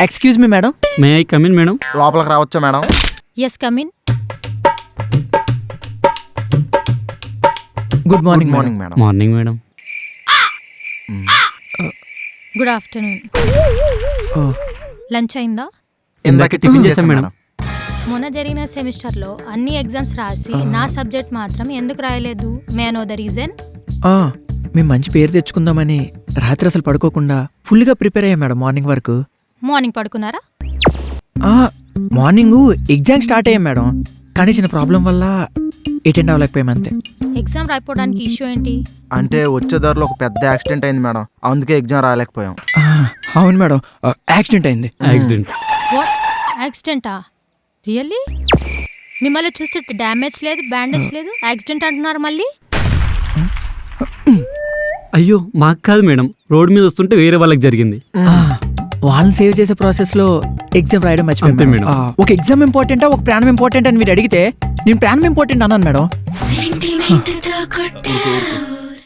Excuse me madam. May I come in madam? లోపలికి రావచ్చా madam? Yes come in. Good morning morning madam. Morning madam. Good afternoon. Lunch అయిందా? ఇందాక tiffin చేశాం madam. మొన్న జరిగిన సెమిస్టర్లో అన్ని ఎగ్జామ్స్ రాసి నా సబ్జెక్ట్ మాత్రం ఎందుకు రాయలేదు? May know the reason? మేము మంచి పేరు తెచ్చుకుందామని రాత్రి అసలు పడుకోకుండా ఫుల్గా ప్రిపేర్ అయ్యాం మేడం. మార్నింగ్ వరకు. మార్నింగ్ పడుకున్నారా? మార్నింగ్ ఎగ్జామ్ స్టార్ట్ అయ్యాం మేడం, కానీ చిన్న ప్రాబ్లం వల్ల అటెండ్ అవ్వలేకపోయాం అంతే. ఎగ్జామ్ రాయిపోవడానికి ఇష్యూ ఏంటి? అంటే వచ్చే దారిలో ఒక పెద్ద యాక్సిడెంట్ అయింది మేడం, అందుకే ఎగ్జామ్ రాయలేకపోయాం. అవును మేడం, యాక్సిడెంట్ అయింది. యాక్సిడెంట్. వాట్, యాక్సిడెంటా? రియల్లీ? మిమ్మల్ని చూస్తే డ్యామేజ్ లేదు, బ్యాండేజ్ లేదు, యాక్సిడెంట్ అంటున్నారు మళ్ళీ. అయ్యో మాకు కాదు మేడం, రోడ్ మీద వస్తుంటే వేరే వాళ్ళకి జరిగింది. వాళ్ళని సేవ్ చేసే ప్రాసెస్ లో ఎగ్జామ్ రాయడం అంతే మర్చిపోయాను మేడం. ఒక ఎగ్జామ్ ఇంపార్టెంటా ఒక ప్రాణం ఇంపార్టెంట్ అని మీరు అడిగితే నేను ప్రాణం ఇంపార్టెంట్ అన్నాను మేడం.